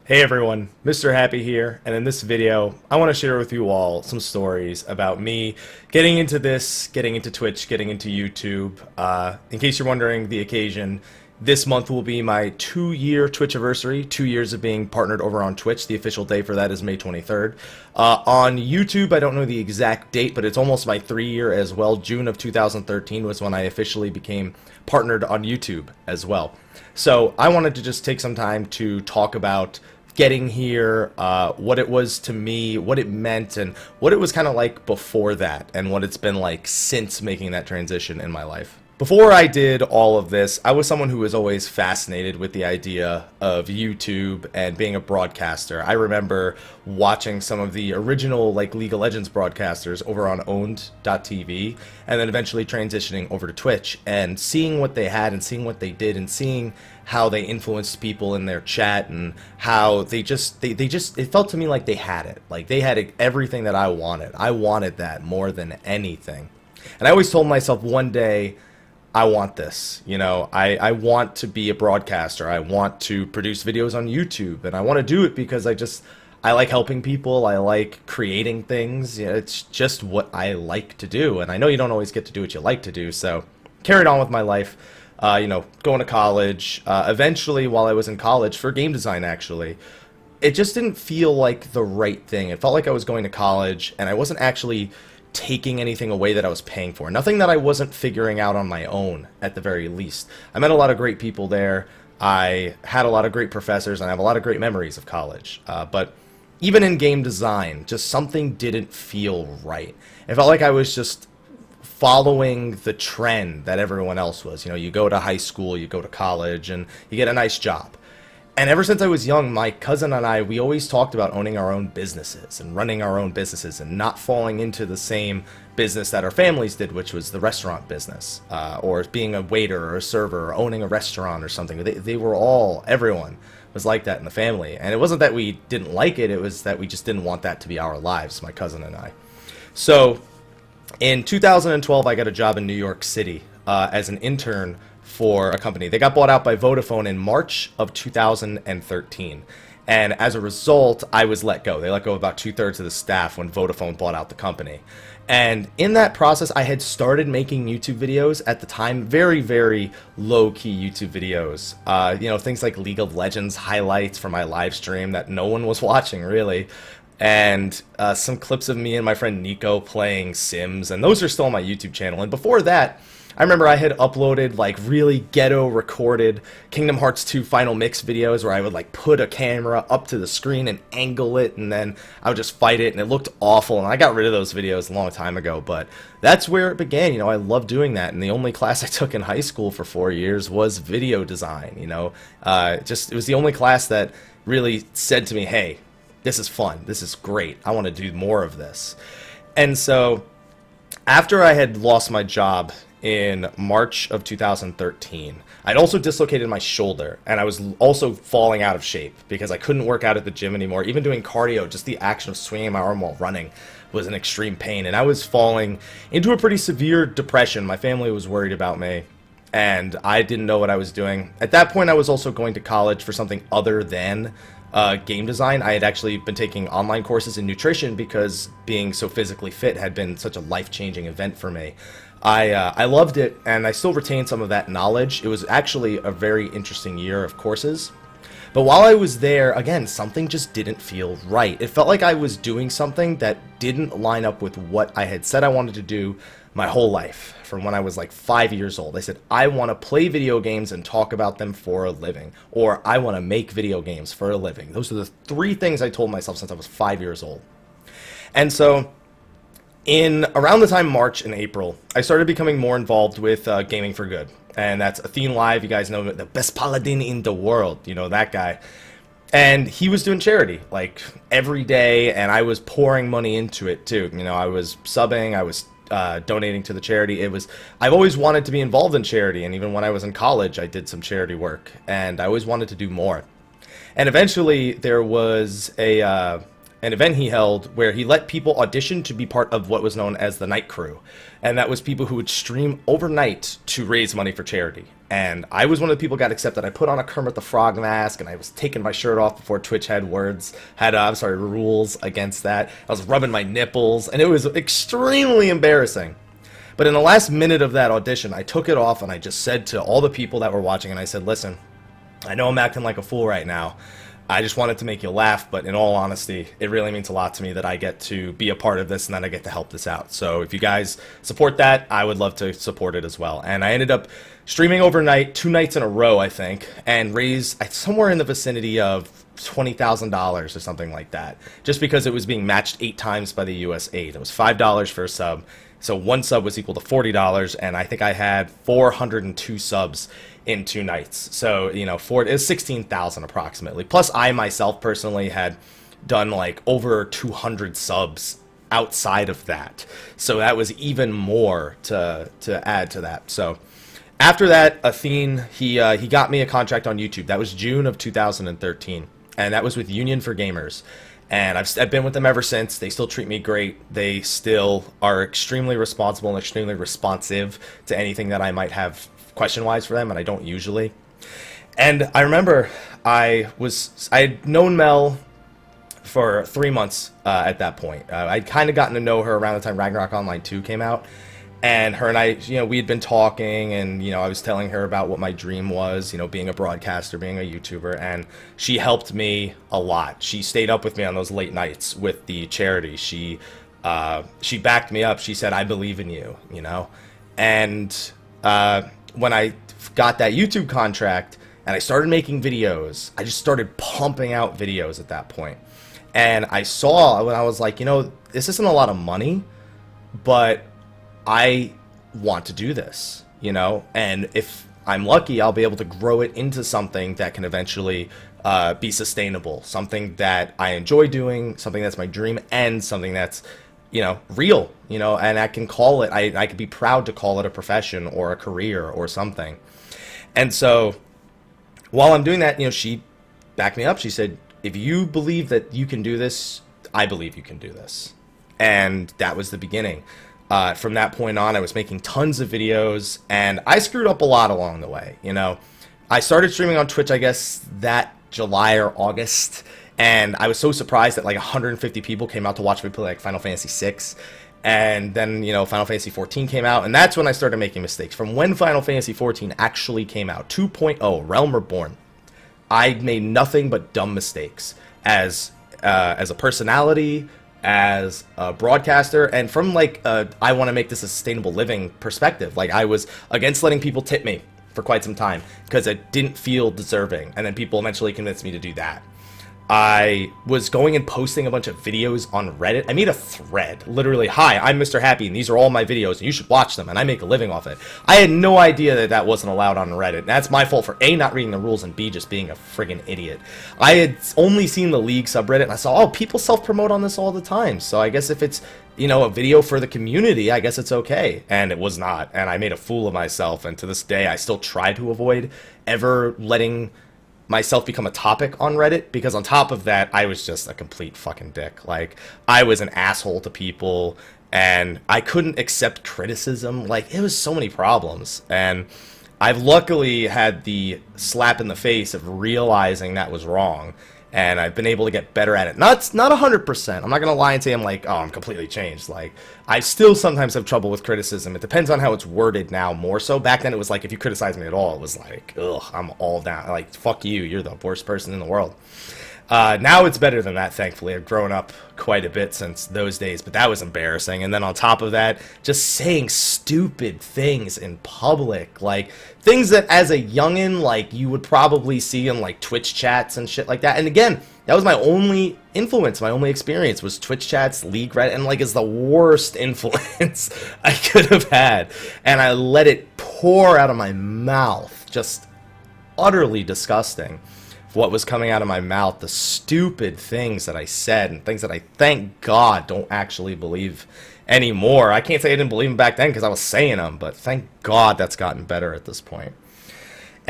Hey everyone, Mrhappy here, and in this video, I want to share with you all some stories about me getting into this, getting into Twitch, getting into YouTube. In case you're wondering the occasion, this month will be my 2-year Twitch anniversary, 2 years of being partnered over on Twitch. The official day for that is May 23rd. On YouTube, I don't know the exact date, but it's almost my 3-year as well. June of 2013 was when I officially became partnered on YouTube as well. So I wanted to just take some time to talk about getting here, what it was to me, what it meant, and what it was kind of like before that, and what it's been like since making that transition in my life. Before I did all of this, I was someone who was always fascinated with the idea of YouTube and being a broadcaster. I remember watching some of the original League of Legends broadcasters over on owned.tv, and then eventually transitioning over to Twitch and seeing what they had and seeing what they did and seeing how they influenced people in their chat and how they just it felt to me like they had it. Like they had everything that I wanted. I wanted that more than anything. And I always told myself one day, I want this, I want to be a broadcaster. I want to produce videos on YouTube, and I want to do it because I like helping people. I like creating things. It's just what I like to do, and I know you don't always get to do what you like to do, so carried on with my life, going to college. Eventually, while I was in college, for game design actually, it just didn't feel like the right thing. It felt like I was going to college, and I wasn't actually taking anything away that I was paying for. Nothing that I wasn't figuring out on my own, at the very least. I met a lot of great people there. I had a lot of great professors, and I have a lot of great memories of college. But even in game design, just something didn't feel right. It felt like I was just following the trend that everyone else was. You go to high school, you go to college, and you get a nice job. And ever since I was young, my cousin and I, we always talked about owning our own businesses and running our own businesses and not falling into the same business that our families did, which was the restaurant business, or being a waiter or a server or owning a restaurant or something. Everyone was like that in the family. And it wasn't that we didn't like it, it was that we just didn't want that to be our lives, my cousin and I. So in 2012, I got a job in New York City as an intern for a company. They got bought out by Vodafone in March of 2013. And as a result, I was let go. They let go of about 2/3 of the staff when Vodafone bought out the company. And in that process, I had started making YouTube videos at the time, very, very low-key YouTube videos. Things like League of Legends highlights from my live stream that no one was watching, really. And some clips of me and my friend Nico playing Sims, and those are still on my YouTube channel. And before that, I remember I had uploaded really ghetto recorded Kingdom Hearts 2 Final Mix videos where I would put a camera up to the screen and angle it, and then I would just fight it, and it looked awful, and I got rid of those videos a long time ago. But that's where it began. I loved doing that, and the only class I took in high school for 4 years was video design. It was the only class that really said to me, hey, this is fun, this is great, I want to do more of this. And so after I had lost my job in March of 2013, I'd also dislocated my shoulder, and I was also falling out of shape because I couldn't work out at the gym anymore. Even doing cardio, just the action of swinging my arm while running was an extreme pain, and I was falling into a pretty severe depression. My family was worried about me, and I didn't know what I was doing. At that point, I was also going to college for something other than game design. I had actually been taking online courses in nutrition because being so physically fit had been such a life-changing event for me. I loved it, and I still retain some of that knowledge. It was actually a very interesting year of courses. But while I was there, again, something just didn't feel right. It felt like I was doing something that didn't line up with what I had said I wanted to do my whole life, from when I was 5 years old. I said, I want to play video games and talk about them for a living, or I want to make video games for a living. Those are the 3 things I told myself since I was 5 years old. And so in around the time March and April, I started becoming more involved with Gaming for Good. And that's Athene Live. You guys know the best paladin in the world, that guy. And he was doing charity every day, and I was pouring money into it too. I was subbing, I was donating to the charity. I've always wanted to be involved in charity, and even when I was in college, I did some charity work, and I always wanted to do more. And eventually, there was an event he held where he let people audition to be part of what was known as the night crew. And that was people who would stream overnight to raise money for charity. And I was one of the people who got accepted. I put on a Kermit the Frog mask, and I was taking my shirt off before Twitch had rules against that. I was rubbing my nipples, and it was extremely embarrassing. But in the last minute of that audition, I took it off, and I just said to all the people that were watching, and I said, listen, I know I'm acting like a fool right now. I just wanted to make you laugh, but in all honesty, it really means a lot to me that I get to be a part of this and that I get to help this out. So if you guys support that, I would love to support it as well. And I ended up streaming overnight, 2 nights in a row, I think, and raised somewhere in the vicinity of $20,000 or something like that, just because it was being matched 8 times by the US aid. It was $5 for a sub. So 1 sub was equal to $40, and I think I had 402 subs in 2 nights. So, you know, it was 16,000 approximately. Plus, I myself personally had done like over 200 subs outside of that. So that was even more to add to that. So after that, Athene, he got me a contract on YouTube. That was June of 2013, and that was with Union for Gamers. And I've been with them ever since. They still treat me great. They still are extremely responsible and extremely responsive to anything that I might have question-wise for them, and I don't usually. And I remember I had known Mel for 3 months at that point. I'd kind of gotten to know her around the time Ragnarok Online 2 came out. And her and I, you know, we had been talking, and, you know, I was telling her about what my dream was, you know, being a broadcaster, being a YouTuber, and she helped me a lot. She stayed up with me on those late nights with the charity. She backed me up. She said, I believe in you, you know. And when I got that YouTube contract and I started making videos, I just started pumping out videos at that point. And I saw, when I was like, you know, this isn't a lot of money, but I want to do this, you know, and if I'm lucky, I'll be able to grow it into something that can eventually be sustainable, something that I enjoy doing, something that's my dream, and something that's, you know, real, you know, and I can call it, I could be proud to call it a profession or a career or something. And so while I'm doing that, you know, she backed me up. She said, if you believe that you can do this, I believe you can do this. And that was the beginning. From that point on, I was making tons of videos, and I screwed up a lot along the way. You know, I started streaming on Twitch, I guess, that July or August, and I was so surprised that like 150 people came out to watch me play like Final Fantasy VI, and then, you know, Final Fantasy 14 came out, and that's when I started making mistakes. From when Final Fantasy 14 actually came out, 2.0, Realm Reborn, I made nothing but dumb mistakes as a personality, as a broadcaster, and from like I want to make this a sustainable living perspective. Like, I was against letting people tip me for quite some time because I didn't feel deserving, and then people eventually convinced me to do that. I was going and posting a bunch of videos on Reddit. I made a thread, literally, hi, I'm Mrhappy, and these are all my videos, and you should watch them, and I make a living off it. I had no idea that that wasn't allowed on Reddit. That's my fault for A, not reading the rules, and B, just being a friggin' idiot. I had only seen the League subreddit, and I saw, oh, people self-promote on this all the time, so I guess if it's, you know, a video for the community, I guess it's okay. And it was not, and I made a fool of myself, and to this day, I still try to avoid ever letting myself become a topic on Reddit, because on top of that, I was just a complete fucking dick. Like, I was an asshole to people, and I couldn't accept criticism. Like, it was so many problems, and I've luckily had the slap in the face of realizing that was wrong, and I've been able to get better at it. Not 100%. I'm not gonna lie and say I'm like, oh, I'm completely changed. Like, I still sometimes have trouble with criticism. It depends on how it's worded now, more so. Back then, it was like, if you criticize me at all, it was like, ugh, I'm all down. Like, fuck you. You're the worst person in the world. Now it's better than that, thankfully. I've grown up quite a bit since those days, but that was embarrassing. And then on top of that, just saying stupid things in public, like things that as a youngin', like, you would probably see in like Twitch chats and shit like that. And again, that was my only influence, my only experience was Twitch chats, League, Reddit, and like, is the worst influence I could have had. And I let it pour out of my mouth, just utterly disgusting. What was coming out of my mouth, the stupid things that I said, and things that I, thank God, don't actually believe anymore. I can't say I didn't believe them back then because I was saying them, but thank God that's gotten better at this point.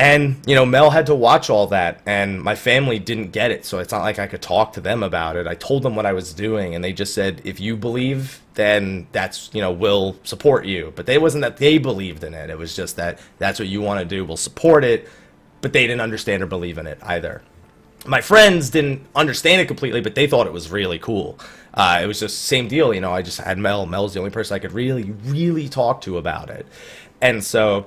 And, Mel had to watch all that, and my family didn't get it, so it's not like I could talk to them about it. I told them what I was doing, and they just said, if you believe, then we'll support you. But they wasn't that they believed in it. It was just that that's what you want to do, we'll support it, but they didn't understand or believe in it either. My friends didn't understand it completely, but they thought it was really cool. It was just same deal, I just had Mel. Mel's the only person I could really, really talk to about it. And so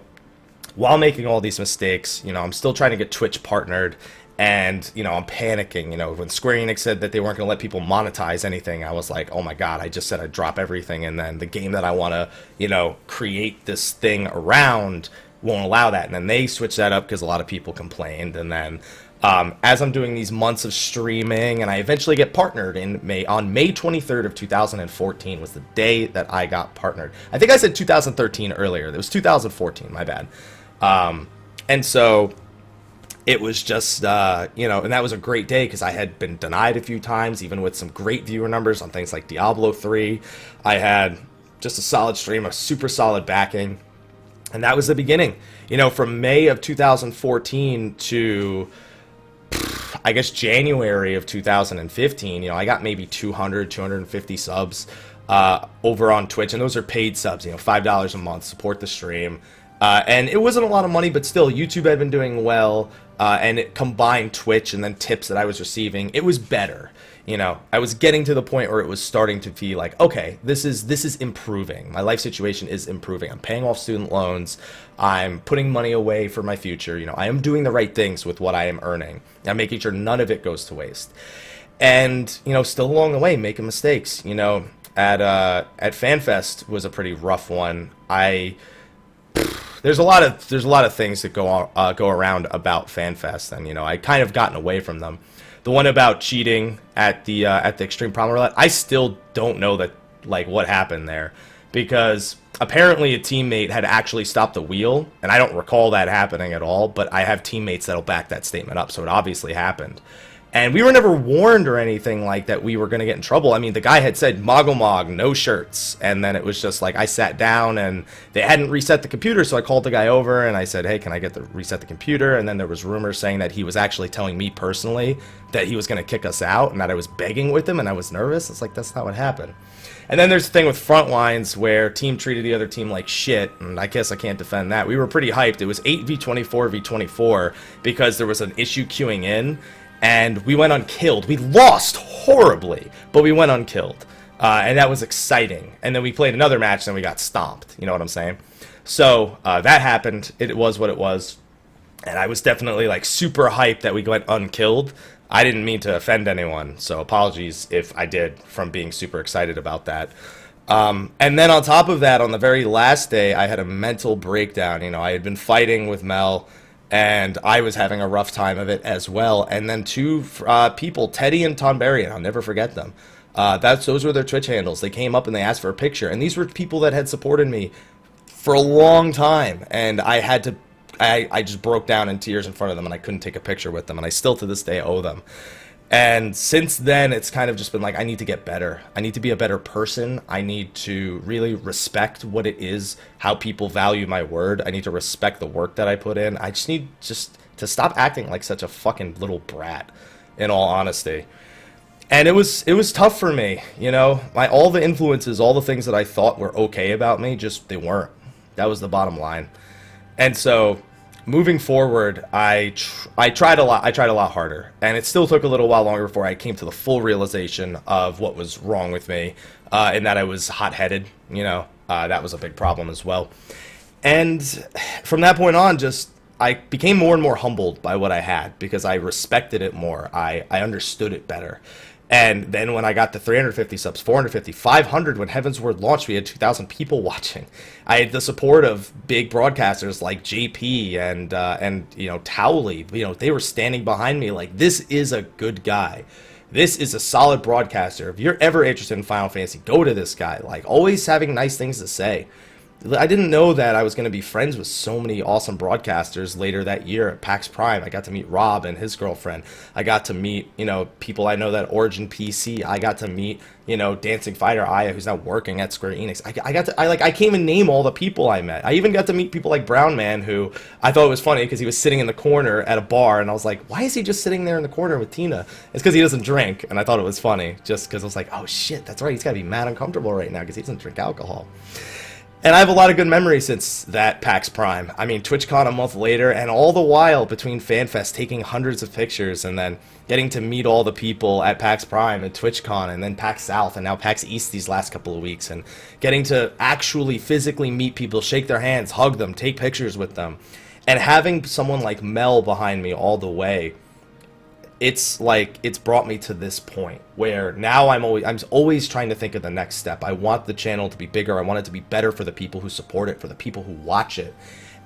while making all these mistakes, I'm still trying to get Twitch partnered, and, I'm panicking. When Square Enix said that they weren't going to let people monetize anything, I was like, oh my God, I just said I'd drop everything, and then the game that I want to, create this thing around won't allow that. And then they switched that up because a lot of people complained. And then as I'm doing these months of streaming, and I eventually get partnered on May 23rd of 2014 was the day that I got partnered. I think I said 2013 earlier. It was 2014, my bad. And so it was just, and that was a great day because I had been denied a few times, even with some great viewer numbers on things like Diablo 3. I had just a solid stream, a super solid backing. And that was the beginning. From May of 2014 to, I guess, January of 2015, I got maybe 250 subs over on Twitch. And those are paid subs, $5 a month, support the stream. And it wasn't a lot of money, but still, YouTube had been doing well, and it combined Twitch and then tips that I was receiving. It was better. I was getting to the point where it was starting to feel like, okay, this is improving. My life situation is improving. I'm paying off student loans. I'm putting money away for my future. I am doing the right things with what I am earning. I'm making sure none of it goes to waste. And, still along the way, making mistakes. At FanFest was a pretty rough one. There's a lot of things that go around about FanFest, and I kind of gotten away from them. The one about cheating at the Extreme Problem Roulette, I still don't know what happened there, because apparently a teammate had actually stopped the wheel, and I don't recall that happening at all. But I have teammates that'll back that statement up, so it obviously happened. And we were never warned or anything like that we were going to get in trouble. I mean, the guy had said, Moggle, no shirts. And then it was just like, I sat down and they hadn't reset the computer. So I called the guy over and I said, hey, can I reset the computer? And then there was rumors saying that he was actually telling me personally that he was going to kick us out and that I was begging with him and I was nervous. It's like, that's not what happened. And then there's the thing with Frontlines where team treated the other team like shit, and I guess I can't defend that. We were pretty hyped. It was 8v24v24 because there was an issue queuing in, and we went unkilled. We lost horribly, but we went unkilled, and that was exciting. And then we played another match, and we got stomped. You know what I'm saying? So that happened. It was what it was, and I was definitely super hyped that we went unkilled. I didn't mean to offend anyone, so apologies if I did from being super excited about that. And then on top of that, on the very last day, I had a mental breakdown. I had been fighting with Mel, and I was having a rough time of it as well. And then two people, Teddy and Tonberry, I'll never forget them. Those were their Twitch handles. They came up and they asked for a picture, and these were people that had supported me for a long time, and I just broke down in tears in front of them, and I couldn't take a picture with them, and I still to this day owe them. And since then, it's kind of just been I need to get better. I need to be a better person. I need to really respect what it is, how people value my word. I need to respect the work that I put in. I just need to stop acting like such a fucking little brat, in all honesty. And it was tough for me, all the influences, all the things that I thought were okay about me, they weren't. That was the bottom line. And so moving forward, I tried a lot harder, and it still took a little while longer before I came to the full realization of what was wrong with me, and that I was hot-headed. That was a big problem as well. And from that point on, I became more and more humbled by what I had, because I respected it more. I understood it better. And then when I got to 350 subs, 450, 500, when Heaven's Word launched, we had 2,000 people watching. I had the support of big broadcasters like JP and Towley. They were standing behind me like, this is a good guy. This is a solid broadcaster. If you're ever interested in Final Fantasy, go to this guy. Always having nice things to say. I didn't know that I was going to be friends with so many awesome broadcasters later that year at PAX Prime. I got to meet Rob and his girlfriend. I got to meet, people I know that Origin PC. I got to meet, Dancing Fighter Aya, who's now working at Square Enix. I can't even name all the people I met. I even got to meet people like Brown Man, who I thought was funny because he was sitting in the corner at a bar, and I was like, why is he just sitting there in the corner with Tina? It's because he doesn't drink, and I thought it was funny just because I was like, oh shit, that's right, he's got to be mad uncomfortable right now because he doesn't drink alcohol. And I have a lot of good memories since that PAX Prime. I mean, TwitchCon a month later, and all the while between FanFest, taking hundreds of pictures, and then getting to meet all the people at PAX Prime and TwitchCon, and then PAX South, and now PAX East these last couple of weeks, and getting to actually physically meet people, shake their hands, hug them, take pictures with them, and having someone like Mel behind me all the way. It's brought me to this point where now I'm always trying to think of the next step. I want the channel to be bigger. I want it to be better for the people who support it, for the people who watch it.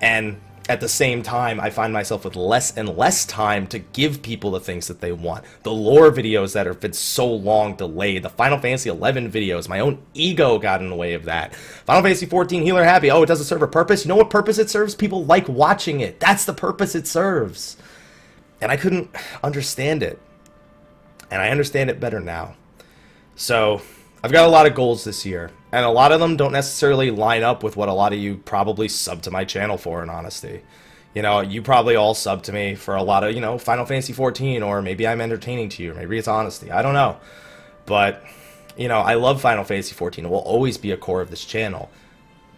And at the same time, I find myself with less and less time to give people the things that they want. The lore videos that have been so long delayed, the Final Fantasy 11 videos, my own ego got in the way of that. Final Fantasy 14 Healer Happy, oh, it doesn't serve a purpose. You know what purpose it serves? People like watching it. That's the purpose it serves. And I couldn't understand it. And I understand it better now. So I've got a lot of goals this year. And a lot of them don't necessarily line up with what a lot of you probably sub to my channel for, in honesty. You probably all sub to me for a lot of, Final Fantasy 14, or maybe I'm entertaining to you, or maybe it's honesty. I don't know. But, I love Final Fantasy 14. It will always be a core of this channel.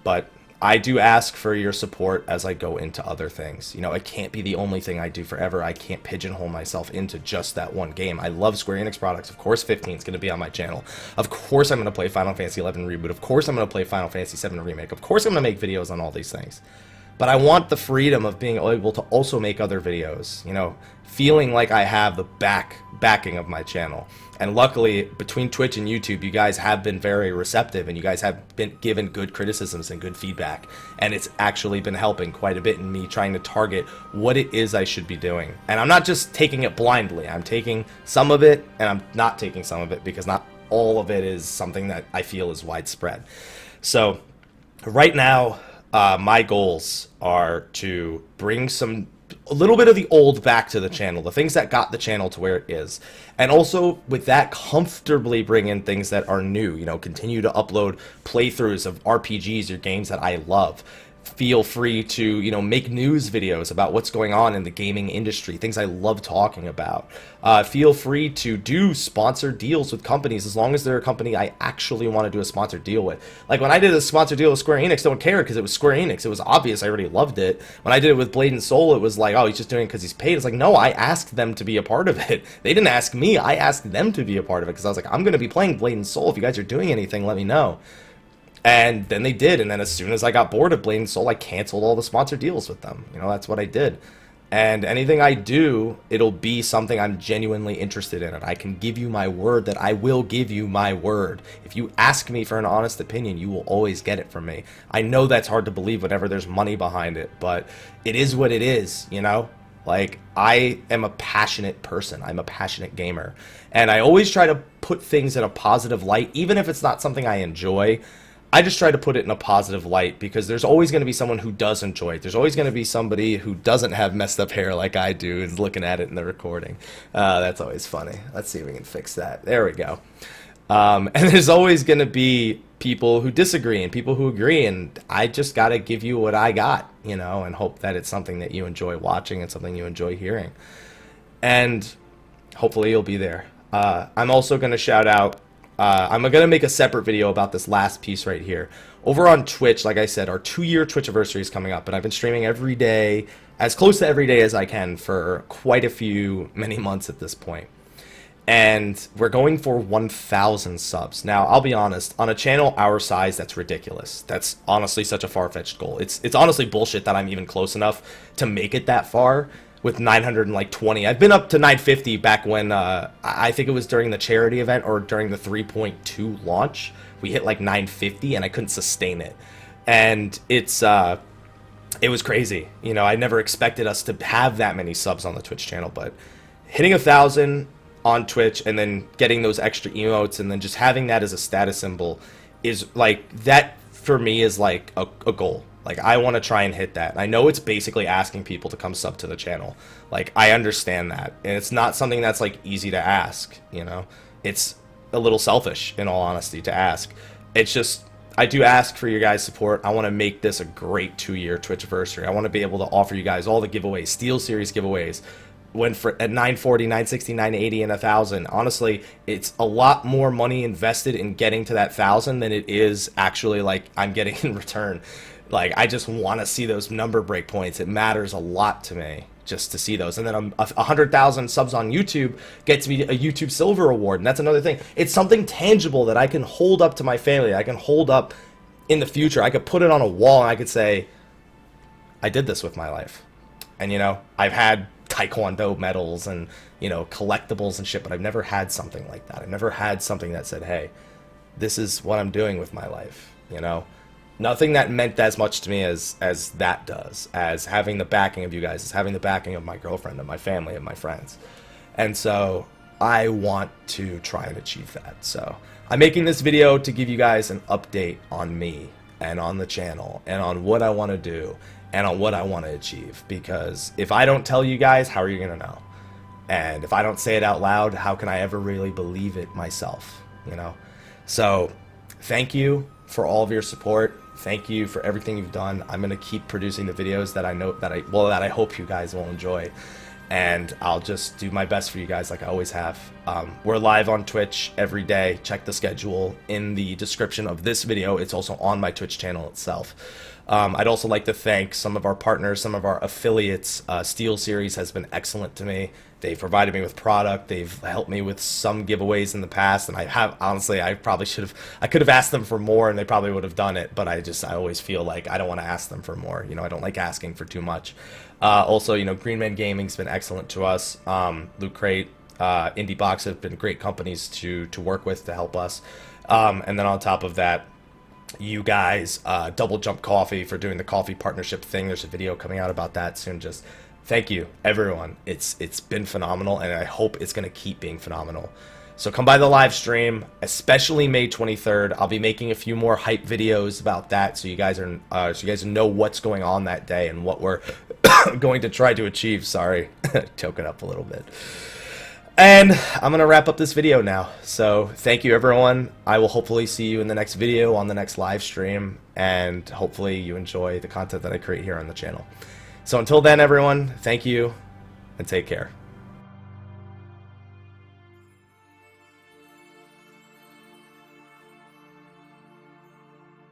But I do ask for your support as I go into other things. It can't be the only thing I do forever. I can't pigeonhole myself into just that one game. I love Square Enix products. Of course 15 is going to be on my channel. Of course I'm going to play Final Fantasy 11 Reboot. Of course I'm going to play Final Fantasy 7 Remake. Of course I'm going to make videos on all these things. But I want the freedom of being able to also make other videos, feeling like I have the backing of my channel. And luckily, between Twitch and YouTube, you guys have been very receptive, and you guys have been given good criticisms and good feedback. And it's actually been helping quite a bit in me trying to target what it is I should be doing. And I'm not just taking it blindly. I'm taking some of it, and I'm not taking some of it, because not all of it is something that I feel is widespread. So right now, my goals are to bring a little bit of the old back to the channel, the things that got the channel to where it is, and also with that comfortably bring in things that are new. Continue to upload playthroughs of RPGs or games that I love. Feel free to make news videos about what's going on in the gaming industry, things I love talking about. Feel free to do sponsored deals with companies, as long as they're a company I actually want to do a sponsored deal with. Like when I did a sponsored deal with Square Enix, don't care, because it was Square Enix. It was obvious I already loved it. When I did it with Blade and Soul, it was like, oh, he's just doing it because he's paid. It's like, no, I asked them to be a part of it. They didn't ask me. I asked them to be a part of it, because I was like, I'm going to be playing Blade and Soul. If you guys are doing anything, let me know. And then they did, and then as soon as I got bored of Blade and Soul, I canceled all the sponsored deals with them. That's what I did. And anything I do, it'll be something I'm genuinely interested in. And I can give you my word that I will give you my word. If you ask me for an honest opinion, you will always get it from me. I know that's hard to believe whenever there's money behind it, but it is what it is, Like, I am a passionate person. I'm a passionate gamer. And I always try to put things in a positive light, even if it's not something I enjoy. I just try to put it in a positive light, because there's always going to be someone who does enjoy it. There's always going to be somebody who doesn't have messed up hair like I do and is looking at it in the recording. That's always funny. Let's see if we can fix that. There we go. And there's always going to be people who disagree and people who agree, and I just got to give you what I got, and hope that it's something that you enjoy watching and something you enjoy hearing. And hopefully you'll be there. I'm also going to shout out, I'm going to make a separate video about this last piece right here. Over on Twitch, like I said, our 2-year Twitch anniversary is coming up, and I've been streaming every day, as close to every day as I can, for quite many months at this point. And we're going for 1,000 subs. Now, I'll be honest, on a channel our size, that's ridiculous. That's honestly such a far-fetched goal. It's honestly bullshit that I'm even close enough to make it that far. With 920. I've been up to 950 back when, I think it was during the charity event or during the 3.2 launch. We hit like 950 and I couldn't sustain it. And it was crazy. I never expected us to have that many subs on the Twitch channel, but hitting 1,000 on Twitch and then getting those extra emotes and then just having that as a status symbol is like, that for me is like a goal. Like, I want to try and hit that. I know it's basically asking people to come sub to the channel. Like, I understand that. And it's not something that's, like, easy to ask, you know? It's a little selfish, in all honesty, to ask. It's just, I do ask for your guys' support. I want to make this a great 2-year Twitch anniversary. I want to be able to offer you guys all the giveaways, Steel Series giveaways, when for at 940, 960, 980, and 1,000. Honestly, it's a lot more money invested in getting to that 1,000 than it is actually, like, I'm getting in return. Like, I just want to see those number breakpoints. It matters a lot to me just to see those. And then 100,000 subs on YouTube gets me a YouTube Silver Award, and that's another thing. It's something tangible that I can hold up to my family. I can hold up in the future. I could put it on a wall, and I could say, I did this with my life. And, you know, I've had Taekwondo medals and, you know, collectibles and shit, but I've never had something like that. I've never had something that said, hey, this is what I'm doing with my life, you know? Nothing that meant as much to me as that does, as having the backing of you guys, as having the backing of my girlfriend, of my family, of my friends. And so I want to try and achieve that. So I'm making this video to give you guys an update on me and on the channel and on what I want to do and on what I want to achieve. Because if I don't tell you guys, how are you going to know? And if I don't say it out loud, how can I ever really believe it myself, you know? So thank you for all of your support. Thank you for everything you've done. I'm going to keep producing the videos that I hope you guys will enjoy. And I'll just do my best for you guys like I always have. We're live on Twitch every day. Check the schedule in the description of this video. It's also on my Twitch channel itself. I'd also like to thank some of our partners, some of our affiliates. Steel Series has been excellent to me. They've provided me with product. They've helped me with some giveaways in the past, and honestly, I could have asked them for more, and they probably would have done it. But I always feel like I don't want to ask them for more. You know, I don't like asking for too much. Also, you know, Green Man Gaming's been excellent to us. Loot Crate, Indie Box have been great companies to work with to help us. And then on top of that, you guys, Double Jump Coffee for doing the coffee partnership thing. There's a video coming out about that soon. Just thank you, everyone. It's been phenomenal, and I hope it's going to keep being phenomenal. So come by the live stream, especially May 23rd. I'll be making a few more hype videos about that, so you guys know what's going on that day and what we're going to try to achieve. Sorry, choking up a little bit. And I'm going to wrap up this video now. So thank you, everyone. I will hopefully see you in the next video on the next live stream, and hopefully you enjoy the content that I create here on the channel. So until then, everyone, thank you and take care.